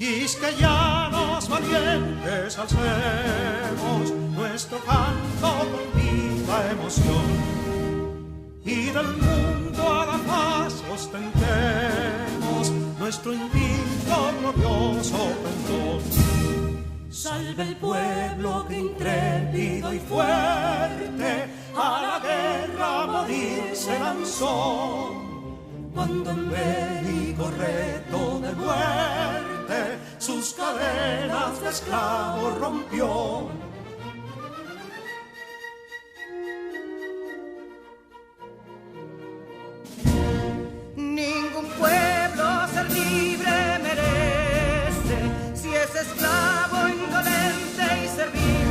quisqueyanos valientes alcemos nuestro canto con viva emoción, y del mundo a la paz ostentemos nuestro invicto glorioso pendón. Salve el pueblo que intrépido y fuerte a la guerra a morir se lanzó, cuando en bélico reto de muerte sus cadenas de esclavos rompió. Ningún pueblo ser libre merece si es esclavo, indolente y servil.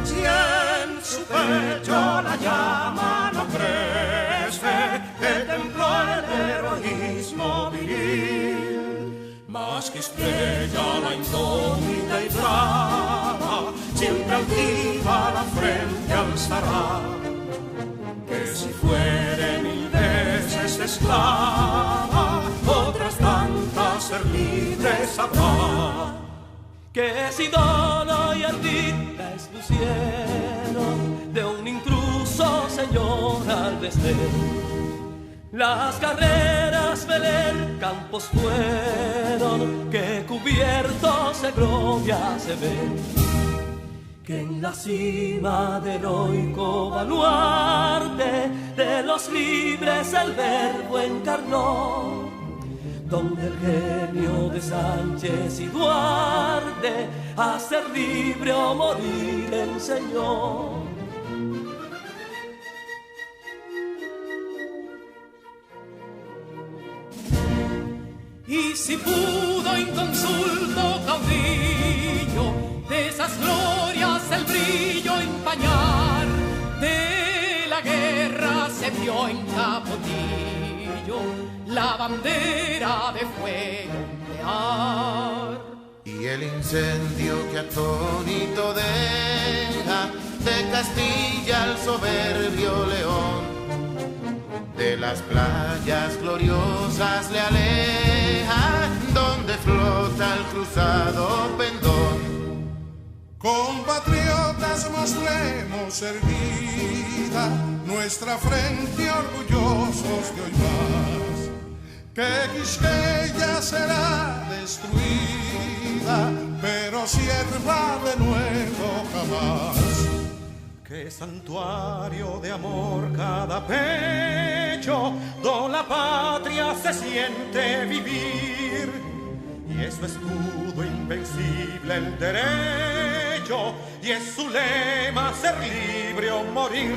Si en su pecho la llama no crece, que templó el heroísmo viril, más que estrella la indómita y brava, siempre altiva la frente alzará, que si fuere mil veces esclava, otras tantas ser libres habrá. Que si dono y ardita expusieron de un intruso señor al desdén, las carreras Belén campos fueron que cubiertos de gloria se ven, que en la cima del heroico baluarte de los libres el verbo encarnó, donde el genio de Sánchez y Duarte a ser libre o morir enseñó. Y si pudo inconsulto caudillo de esas glorias el brillo empañar, de la guerra se vio en Capotillo la bandera de fuego ondear. Y el incendio que atónito deja de Castilla al soberbio león, de las playas gloriosas le aleja, donde flota el cruzado pendón. Compatriotas, mostremos erguida nuestra frente orgullosos de hoy más, que Quisqueya será destruida, pero sierva de nuevo jamás. Que santuario de amor cada pecho, do la patria se siente vivir, y es su escudo invencible el derecho, y es su lema ser libre o morir.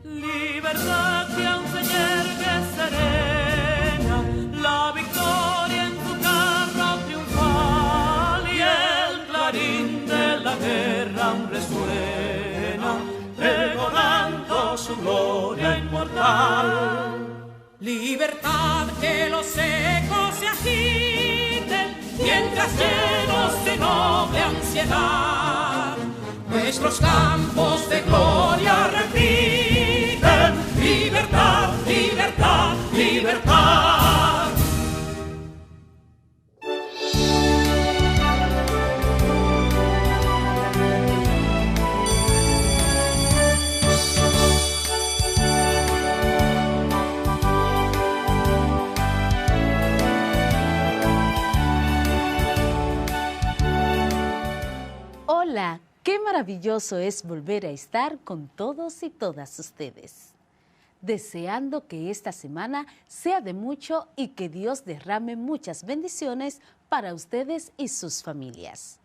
Libertad que aún se yergue serena, la victoria en su carro triunfal, y el clarín de la guerra aún resuena, pregonando su gloria inmortal. Libertad, que los ecos se agiten, mientras llenos de noble ansiedad nuestros campos de gloria repiten. Libertad, libertad, libertad. Hola, qué maravilloso es volver a estar con todos y todas ustedes. Deseando que esta semana sea de mucho y que Dios derrame muchas bendiciones para ustedes y sus familias.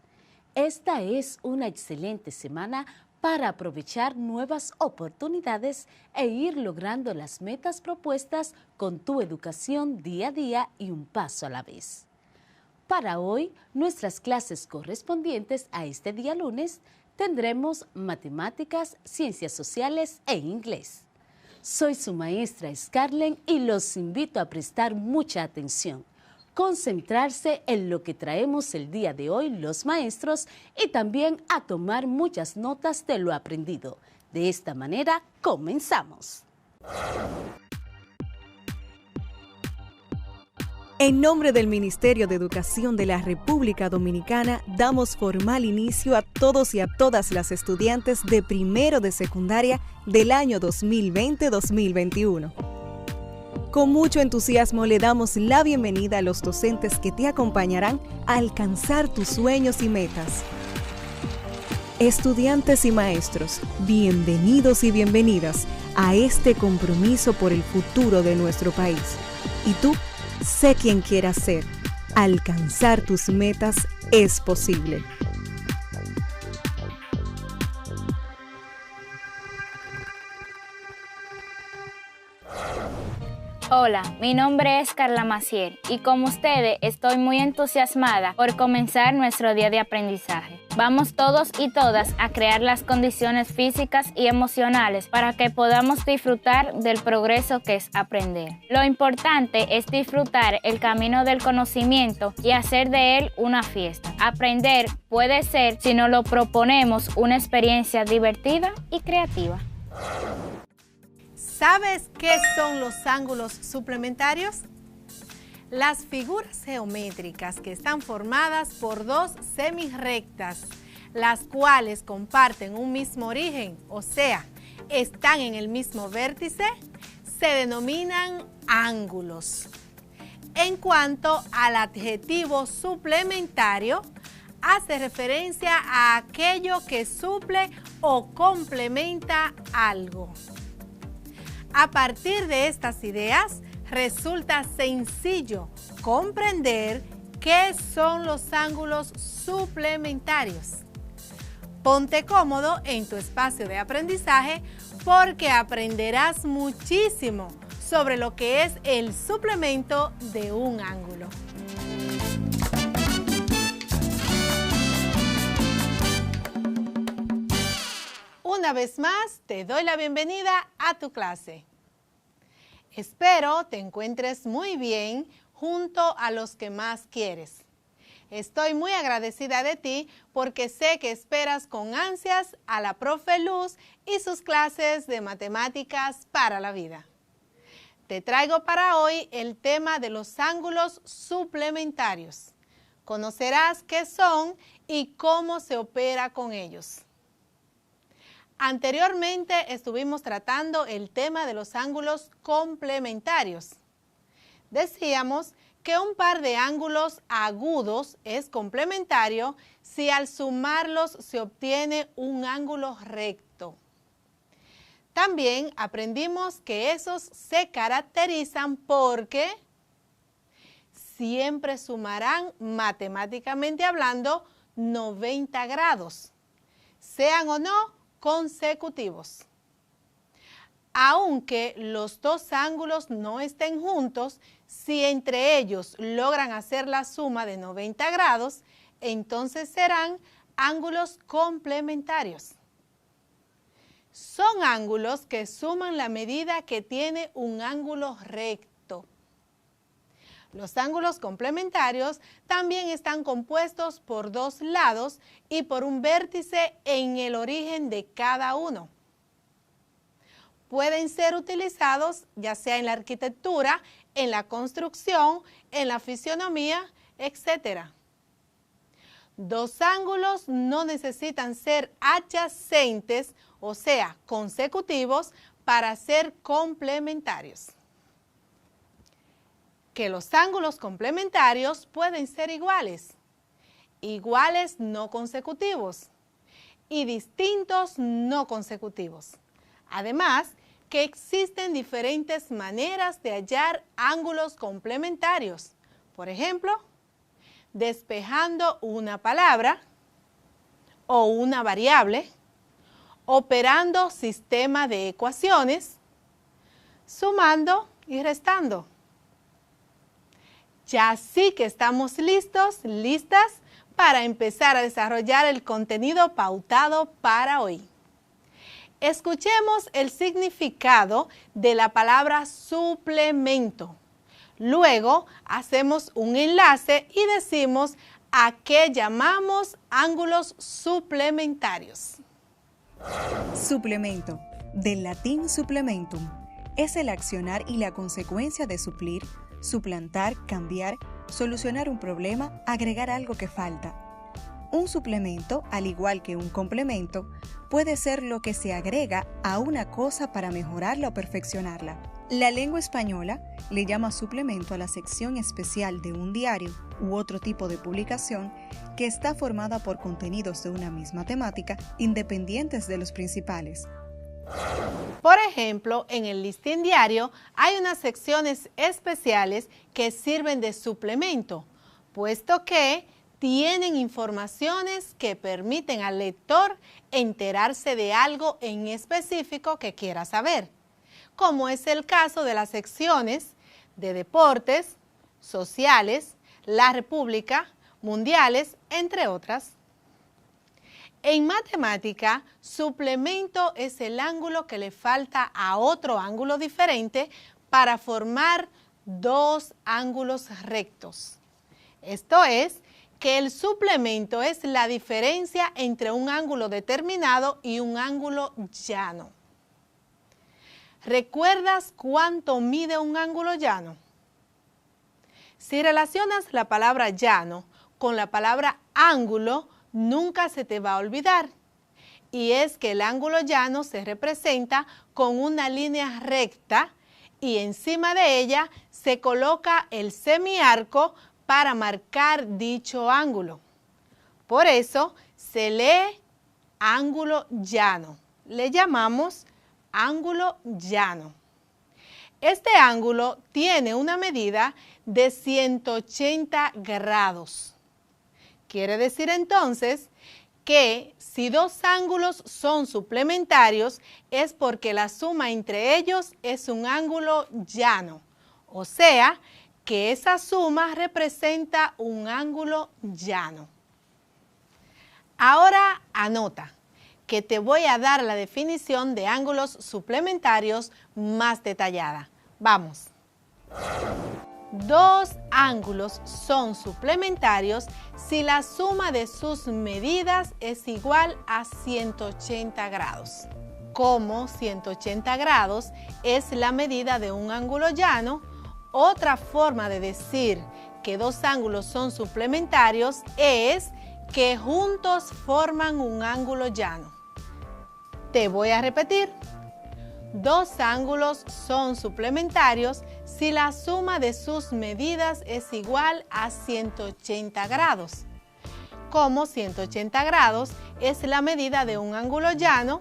Esta es una excelente semana para aprovechar nuevas oportunidades e ir logrando las metas propuestas con tu educación día a día y un paso a la vez. Para hoy, nuestras clases correspondientes a este día lunes tendremos matemáticas, ciencias sociales e inglés. Soy su maestra Scarlett y los invito a prestar mucha atención, concentrarse en lo que traemos el día de hoy los maestros y también a tomar muchas notas de lo aprendido. De esta manera, comenzamos. En nombre del Ministerio de Educación de la República Dominicana, damos formal inicio a todos y a todas las estudiantes de primero de secundaria del año 2020-2021. Con mucho entusiasmo le damos la bienvenida a los docentes que te acompañarán a alcanzar tus sueños y metas. Estudiantes y maestros, bienvenidos y bienvenidas a este compromiso por el futuro de nuestro país. ¿Y tú? Sé quien quieras ser. Alcanzar tus metas es posible. Hola, mi nombre es Carla Maciel y como ustedes estoy muy entusiasmada por comenzar nuestro día de aprendizaje. Vamos todos y todas a crear las condiciones físicas y emocionales para que podamos disfrutar del progreso que es aprender. Lo importante es disfrutar el camino del conocimiento y hacer de él una fiesta. Aprender puede ser, si nos lo proponemos, una experiencia divertida y creativa. ¿Sabes qué son los ángulos suplementarios? Las figuras geométricas que están formadas por dos semirrectas, las cuales comparten un mismo origen, o sea, están en el mismo vértice, se denominan ángulos. En cuanto al adjetivo suplementario, hace referencia a aquello que suple o complementa algo. A partir de estas ideas, resulta sencillo comprender qué son los ángulos suplementarios. Ponte cómodo en tu espacio de aprendizaje porque aprenderás muchísimo sobre lo que es el suplemento de un ángulo. Una vez más, te doy la bienvenida a tu clase. Espero te encuentres muy bien junto a los que más quieres. Estoy muy agradecida de ti porque sé que esperas con ansias a la profe Luz y sus clases de matemáticas para la vida. Te traigo para hoy el tema de los ángulos suplementarios. Conocerás qué son y cómo se opera con ellos. Anteriormente estuvimos tratando el tema de los ángulos complementarios. Decíamos que un par de ángulos agudos es complementario si al sumarlos se obtiene un ángulo recto. También aprendimos que esos se caracterizan porque siempre sumarán, matemáticamente hablando, 90 grados, sean o no consecutivos. Aunque los dos ángulos no estén juntos, si entre ellos logran hacer la suma de 90 grados, entonces serán ángulos complementarios. Son ángulos que suman la medida que tiene un ángulo recto. Los ángulos complementarios también están compuestos por dos lados y por un vértice en el origen de cada uno. Pueden ser utilizados ya sea en la arquitectura, en la construcción, en la fisionomía, etc. Dos ángulos no necesitan ser adyacentes, o sea, consecutivos, para ser complementarios. Que los ángulos complementarios pueden ser iguales, iguales no consecutivos y distintos no consecutivos. Además, que existen diferentes maneras de hallar ángulos complementarios. Por ejemplo, despejando una palabra o una variable, operando sistema de ecuaciones, sumando y restando. Ya sí que estamos listos, listas para empezar a desarrollar el contenido pautado para hoy. Escuchemos el significado de la palabra suplemento. Luego hacemos un enlace y decimos a qué llamamos ángulos suplementarios. Suplemento, del latín supplementum. es el accionar y la consecuencia de suplir, suplantar, cambiar, solucionar un problema, agregar algo que falta. Un suplemento, al igual que un complemento, puede ser lo que se agrega a una cosa para mejorarla o perfeccionarla. La lengua española le llama suplemento a la sección especial de un diario u otro tipo de publicación que está formada por contenidos de una misma temática independientes de los principales. Por ejemplo, en el listín diario hay unas secciones especiales que sirven de suplemento, puesto que tienen informaciones que permiten al lector enterarse de algo en específico que quiera saber, como es el caso de las secciones de deportes, sociales, la República, mundiales, entre otras. En matemática, suplemento es el ángulo que le falta a otro ángulo diferente para formar dos ángulos rectos. Esto es, que el suplemento es la diferencia entre un ángulo determinado y un ángulo llano. ¿Recuerdas cuánto mide un ángulo llano? Si relacionas la palabra llano con la palabra ángulo, nunca se te va a olvidar. Y es que el ángulo llano se representa con una línea recta y encima de ella se coloca el semiarco para marcar dicho ángulo. Por eso se lee ángulo llano. Le llamamos ángulo llano. Este ángulo tiene una medida de 180 grados. Quiere decir entonces que si dos ángulos son suplementarios es porque la suma entre ellos es un ángulo llano. O sea, que esa suma representa un ángulo llano. Ahora anota que te voy a dar la definición de ángulos suplementarios más detallada. Vamos. Dos ángulos son suplementarios si la suma de sus medidas es igual a 180 grados. Como 180 grados es la medida de un ángulo llano, otra forma de decir que dos ángulos son suplementarios es que juntos forman un ángulo llano. Te voy a repetir. Dos ángulos son suplementarios si la suma de sus medidas es igual a 180 grados. Como 180 grados es la medida de un ángulo llano,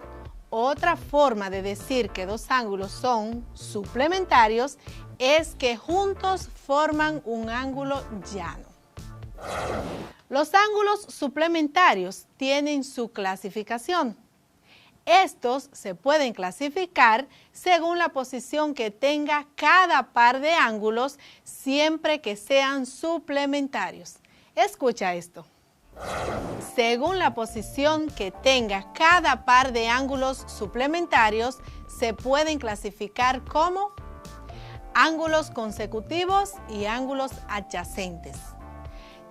otra forma de decir que dos ángulos son suplementarios es que juntos forman un ángulo llano. Los ángulos suplementarios tienen su clasificación. Estos se pueden clasificar según la posición que tenga cada par de ángulos siempre que sean suplementarios. Escucha esto. Según la posición que tenga cada par de ángulos suplementarios, se pueden clasificar como ángulos consecutivos y ángulos adyacentes.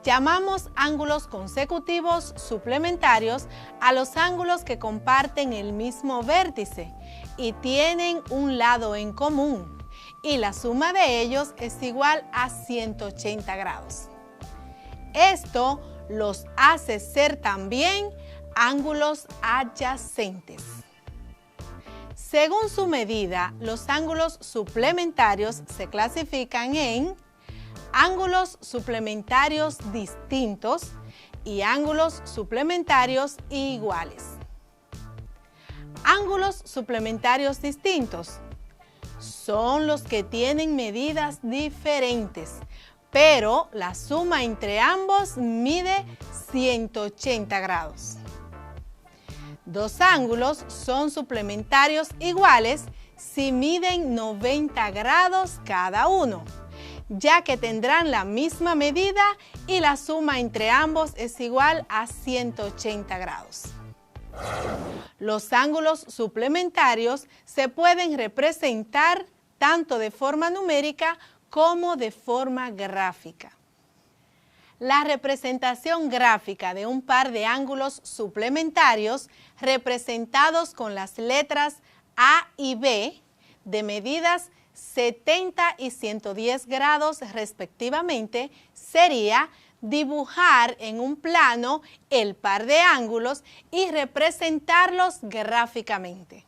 Llamamos ángulos consecutivos suplementarios a los ángulos que comparten el mismo vértice y tienen un lado en común, y la suma de ellos es igual a 180 grados. Esto los hace ser también ángulos adyacentes. Según su medida, los ángulos suplementarios se clasifican en ángulos suplementarios distintos y ángulos suplementarios iguales. Ángulos suplementarios distintos son los que tienen medidas diferentes, pero la suma entre ambos mide 180 grados. Dos ángulos son suplementarios iguales si miden 90 grados cada uno, ya que tendrán la misma medida y la suma entre ambos es igual a 180 grados. Los ángulos suplementarios se pueden representar tanto de forma numérica como de forma gráfica. La representación gráfica de un par de ángulos suplementarios representados con las letras A y B de medidas 70 y 110 grados respectivamente sería dibujar en un plano el par de ángulos y representarlos gráficamente.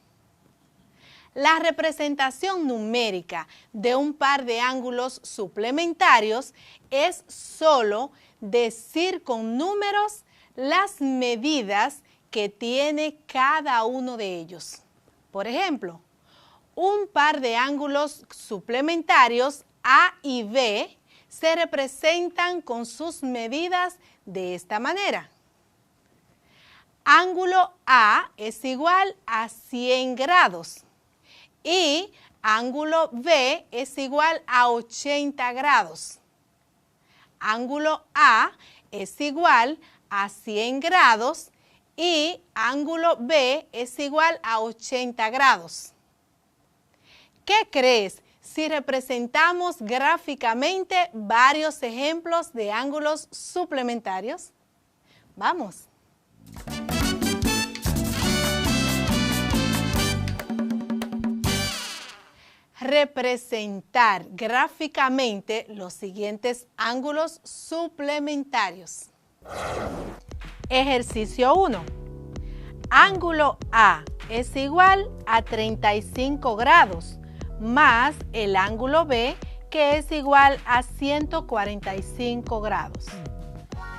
La representación numérica de un par de ángulos suplementarios es solo decir con números las medidas que tiene cada uno de ellos. Por ejemplo, un par de ángulos suplementarios A y B se representan con sus medidas de esta manera. Ángulo A es igual a 100 grados y ángulo B es igual a 80 grados. Ángulo A es igual a 100 grados y ángulo B es igual a 80 grados. ¿Qué crees si representamos gráficamente varios ejemplos de ángulos suplementarios? Vamos. Representar gráficamente los siguientes ángulos suplementarios. Ejercicio 1. Ángulo A es igual a 35 grados más el ángulo B, que es igual a 145 grados,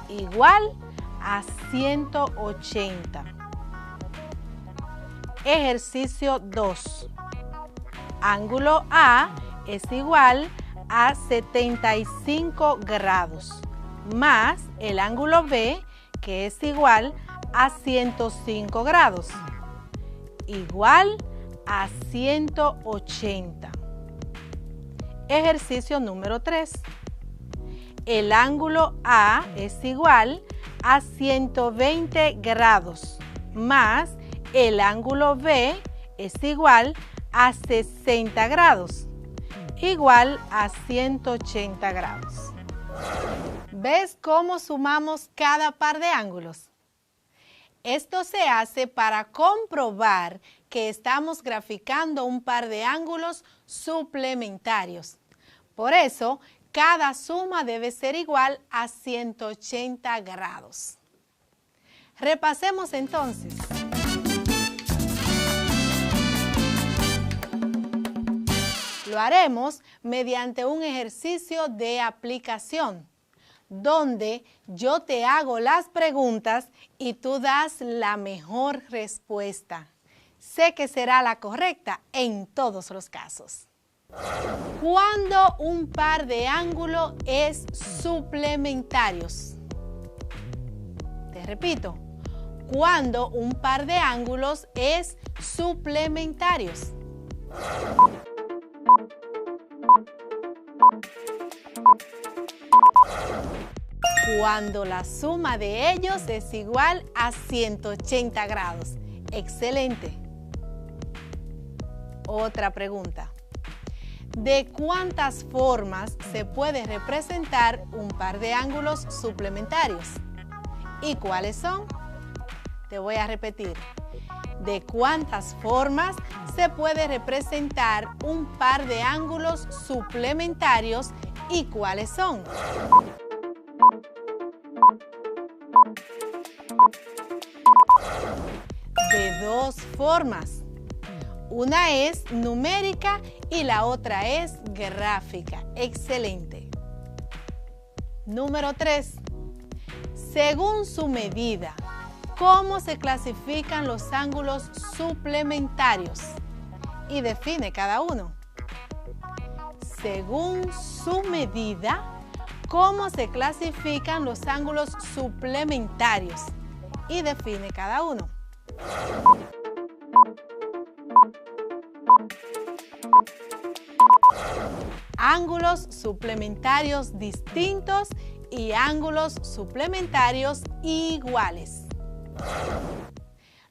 igual a 180. Ejercicio 2. Ángulo A es igual a 75 grados más el ángulo B, que es igual a 105 grados, igual a 180. Ejercicio número 3. El ángulo A es igual a 120 grados más el ángulo B es igual a 60 grados, igual a 180 grados. ¿Ves cómo sumamos cada par de ángulos? Esto se hace para comprobar que estamos graficando un par de ángulos suplementarios. Por eso, cada suma debe ser igual a 180 grados. Repasemos entonces. Lo haremos mediante un ejercicio de aplicación, donde yo te hago las preguntas y tú das la mejor respuesta. Sé que será la correcta en todos los casos. ¿Cuándo un par de ángulos es suplementarios? Te repito, ¿cuándo un par de ángulos es suplementarios? Cuando la suma de ellos es igual a 180 grados. Excelente. Otra pregunta. ¿De cuántas formas se puede representar un par de ángulos suplementarios? ¿Y cuáles son? Te voy a repetir. ¿De cuántas formas se puede representar un par de ángulos suplementarios y cuáles son? De dos formas. Una es numérica y la otra es gráfica. Excelente. Número 3. Según su medida, ¿cómo se clasifican los ángulos suplementarios? Y define cada uno. Según su medida, ¿cómo se clasifican los ángulos suplementarios? Y define cada uno. Ángulos suplementarios distintos y ángulos suplementarios iguales.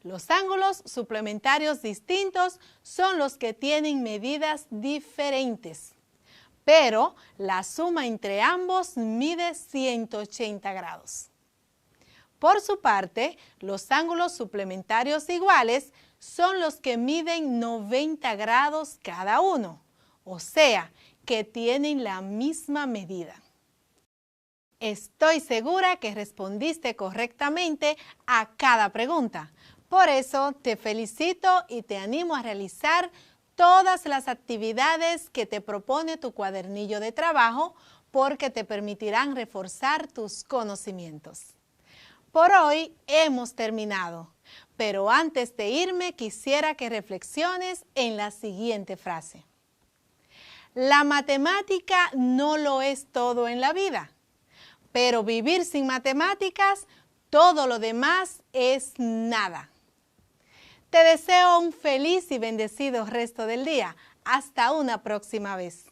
Los ángulos suplementarios distintos son los que tienen medidas diferentes, pero la suma entre ambos mide 180 grados. Por su parte, los ángulos suplementarios iguales son los que miden 90 grados cada uno, o sea, que tienen la misma medida. Estoy segura que respondiste correctamente a cada pregunta. Por eso te felicito y te animo a realizar todas las actividades que te propone tu cuadernillo de trabajo porque te permitirán reforzar tus conocimientos. Por hoy hemos terminado, pero antes de irme quisiera que reflexiones en la siguiente frase. La matemática no lo es todo en la vida, pero vivir sin matemáticas, todo lo demás es nada. Te deseo un feliz y bendecido resto del día. Hasta una próxima vez.